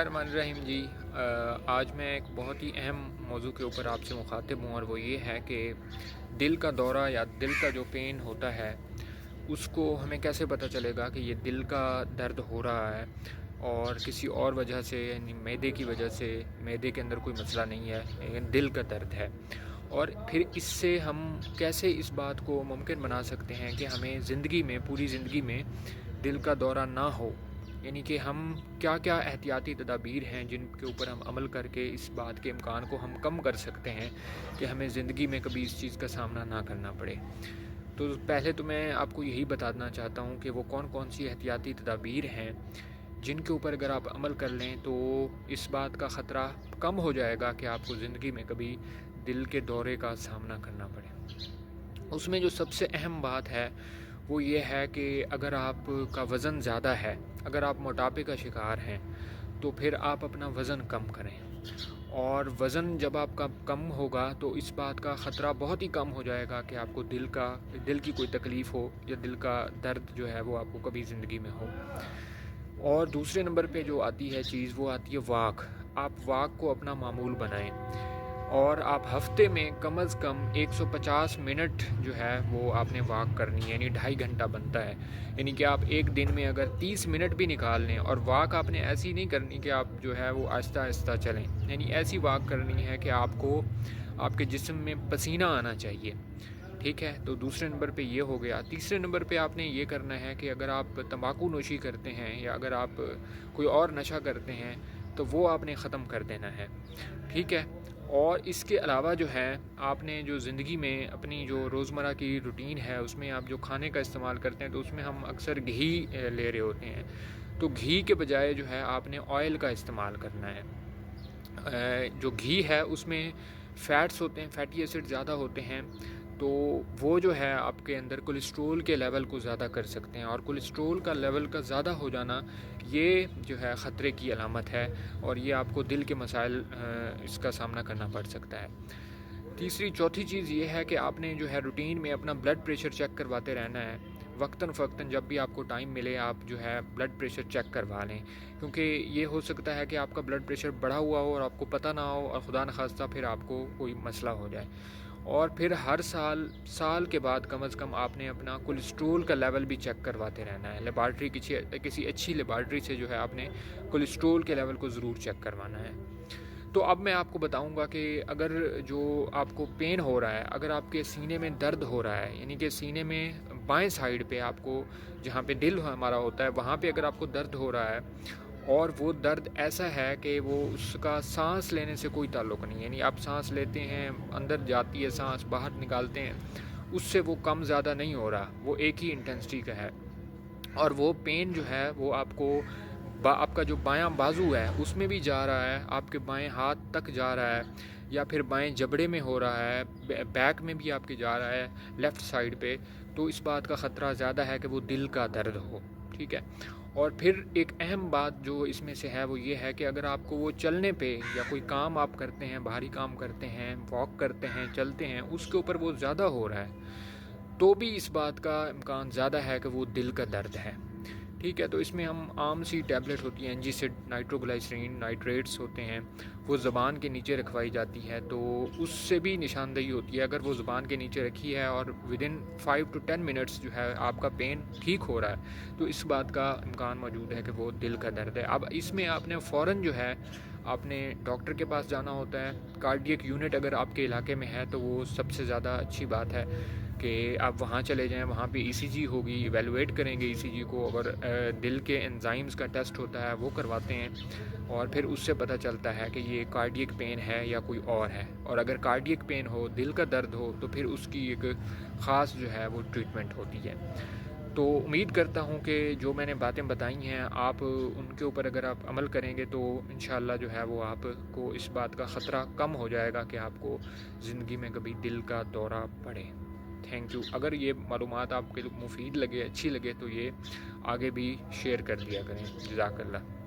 الرحمن الرحیم جی، آج میں ایک بہت ہی اہم موضوع کے اوپر آپ سے مخاطب ہوں، اور وہ یہ ہے کہ دل کا دورہ یا دل کا جو پین ہوتا ہے اس کو ہمیں کیسے پتہ چلے گا کہ یہ دل کا درد ہو رہا ہے اور کسی اور وجہ سے، یعنی معدے کی وجہ سے، معدے کے اندر کوئی مسئلہ نہیں ہے لیکن دل کا درد ہے، اور پھر اس سے ہم کیسے اس بات کو ممکن بنا سکتے ہیں کہ ہمیں زندگی میں، پوری زندگی میں دل کا دورہ نہ ہو، یعنی کہ ہم کیا کیا احتیاطی تدابیر ہیں جن کے اوپر ہم عمل کر کے اس بات کے امکان کو ہم کم کر سکتے ہیں کہ ہمیں زندگی میں کبھی اس چیز کا سامنا نہ کرنا پڑے۔ تو پہلے تو میں آپ کو یہی بتانا چاہتا ہوں کہ وہ کون کون سی احتیاطی تدابیر ہیں جن کے اوپر اگر آپ عمل کر لیں تو اس بات کا خطرہ کم ہو جائے گا کہ آپ کو زندگی میں کبھی دل کے دورے کا سامنا کرنا پڑے۔ اس میں جو سب سے اہم بات ہے وہ یہ ہے کہ اگر آپ کا وزن زیادہ ہے، اگر آپ موٹاپے کا شکار ہیں، تو پھر آپ اپنا وزن کم کریں، اور وزن جب آپ کا کم ہوگا تو اس بات کا خطرہ بہت ہی کم ہو جائے گا کہ آپ کو دل کی کوئی تکلیف ہو یا دل کا درد جو ہے وہ آپ کو کبھی زندگی میں ہو۔ اور دوسرے نمبر پہ جو آتی ہے چیز وہ آتی ہے واک۔ آپ واک کو اپنا معمول بنائیں، اور آپ ہفتے میں کم از کم 150 منٹ جو ہے وہ آپ نے واک کرنی ہے، یعنی 2.5 گھنٹہ بنتا ہے، یعنی کہ آپ ایک دن میں اگر 30 منٹ بھی نکال لیں، اور واک آپ نے ایسی نہیں کرنی کہ آپ جو ہے وہ آہستہ آہستہ چلیں، یعنی ایسی واک کرنی ہے کہ آپ کو آپ کے جسم میں پسینہ آنا چاہیے، ٹھیک ہے۔ تو دوسرے نمبر پہ یہ ہو گیا۔ تیسرے نمبر پہ آپ نے یہ کرنا ہے کہ اگر آپ تمباکو نوشی کرتے ہیں یا اگر آپ کوئی اور نشہ کرتے ہیں تو وہ آپ نے ختم کر دینا ہے، ٹھیک ہے۔ اور اس کے علاوہ جو ہے آپ نے جو زندگی میں اپنی جو روزمرہ کی روٹین ہے اس میں آپ جو کھانے کا استعمال کرتے ہیں تو اس میں ہم اکثر گھی لے رہے ہوتے ہیں، تو گھی کے بجائے جو ہے آپ نے آئل کا استعمال کرنا ہے۔ جو گھی ہے اس میں فیٹس ہوتے ہیں، فیٹی ایسڈ زیادہ ہوتے ہیں، تو وہ جو ہے آپ کے اندر کولیسٹرول کے لیول کو زیادہ کر سکتے ہیں، اور کولیسٹرول کا لیول کا زیادہ ہو جانا یہ جو ہے خطرے کی علامت ہے، اور یہ آپ کو دل کے مسائل اس کا سامنا کرنا پڑ سکتا ہے۔ چوتھی چیز یہ ہے کہ آپ نے جو ہے روٹین میں اپنا بلڈ پریشر چیک کرواتے رہنا ہے، وقتاً فوقتاً جب بھی آپ کو ٹائم ملے آپ جو ہے بلڈ پریشر چیک کروا لیں، کیونکہ یہ ہو سکتا ہے کہ آپ کا بلڈ پریشر بڑھا ہوا ہو اور آپ کو پتہ نہ ہو، اور خدا نخواستہ پھر آپ کو کوئی مسئلہ ہو جائے۔ اور پھر ہر سال کے بعد کم از کم آپ نے اپنا کولیسٹرول کا لیول بھی چیک کرواتے رہنا ہے، لیبارٹری کسی اچھی لیبارٹری سے جو ہے آپ نے کولیسٹرول کے لیول کو ضرور چیک کروانا ہے۔ تو اب میں آپ کو بتاؤں گا کہ اگر جو آپ کو پین ہو رہا ہے، اگر آپ کے سینے میں درد ہو رہا ہے، یعنی کہ سینے میں بائیں سائیڈ پہ آپ کو جہاں پہ دل ہمارا ہوتا ہے وہاں پہ اگر آپ کو درد ہو رہا ہے، اور وہ درد ایسا ہے کہ وہ اس کا سانس لینے سے کوئی تعلق نہیں، یعنی آپ سانس لیتے ہیں، اندر جاتی ہے سانس، باہر نکالتے ہیں، اس سے وہ کم زیادہ نہیں ہو رہا، وہ ایک ہی انٹینسٹی کا ہے، اور وہ پین جو ہے وہ آپ کو آپ کا جو بایاں بازو ہے اس میں بھی جا رہا ہے، آپ کے بائیں ہاتھ تک جا رہا ہے، یا پھر بائیں جبڑے میں ہو رہا ہے، بیک میں بھی آپ کے جا رہا ہے، لیفٹ سائیڈ پہ، تو اس بات کا خطرہ زیادہ ہے کہ وہ دل کا درد ہو، ٹھیک ہے۔ اور پھر ایک اہم بات جو اس میں سے ہے وہ یہ ہے کہ اگر آپ کو وہ چلنے پہ یا کوئی کام آپ کرتے ہیں، باہری کام کرتے ہیں، واک کرتے ہیں، چلتے ہیں، اس کے اوپر وہ زیادہ ہو رہا ہے تو بھی اس بات کا امکان زیادہ ہے کہ وہ دل کا درد ہے، ٹھیک ہے۔ تو اس میں ہم عام سی ٹیبلٹ ہوتی ہیں اینجیسڈ، نائٹروگلائسرین، نائٹریٹس ہوتے ہیں، وہ زبان کے نیچے رکھوائی جاتی ہے، تو اس سے بھی نشاندہی ہوتی ہے، اگر وہ زبان کے نیچے رکھی ہے اور ودن 5 to 10 منٹس جو ہے آپ کا پین ٹھیک ہو رہا ہے تو اس بات کا امکان موجود ہے کہ وہ دل کا درد ہے۔ اب اس میں آپ نے فوراً جو ہے آپ نے ڈاکٹر کے پاس جانا ہوتا ہے، کارڈیک یونٹ اگر آپ کے علاقے میں ہے تو وہ سب سے زیادہ اچھی بات ہے کہ آپ وہاں چلے جائیں، وہاں پہ ای سی جی ہوگی، ایویلویٹ کریں گے ای سی جی کو، اگر دل کے انزائمز کا ٹیسٹ ہوتا ہے وہ کرواتے ہیں، اور پھر اس سے پتہ چلتا ہے کہ یہ کارڈیک پین ہے یا کوئی اور ہے، اور اگر کارڈیک پین ہو، دل کا درد ہو، تو پھر اس کی ایک خاص جو ہے وہ ٹریٹمنٹ ہوتی ہے۔ تو امید کرتا ہوں کہ جو میں نے باتیں بتائی ہیں آپ ان کے اوپر اگر آپ عمل کریں گے تو انشاءاللہ جو ہے وہ آپ کو اس بات کا خطرہ کم ہو جائے گا کہ آپ کو زندگی میں کبھی دل کا دورہ پڑے۔ Thank you. اگر یہ معلومات آپ کے مفید لگے، اچھی لگے تو یہ آگے بھی شیئر کر دیا کریں۔ جزاک اللہ۔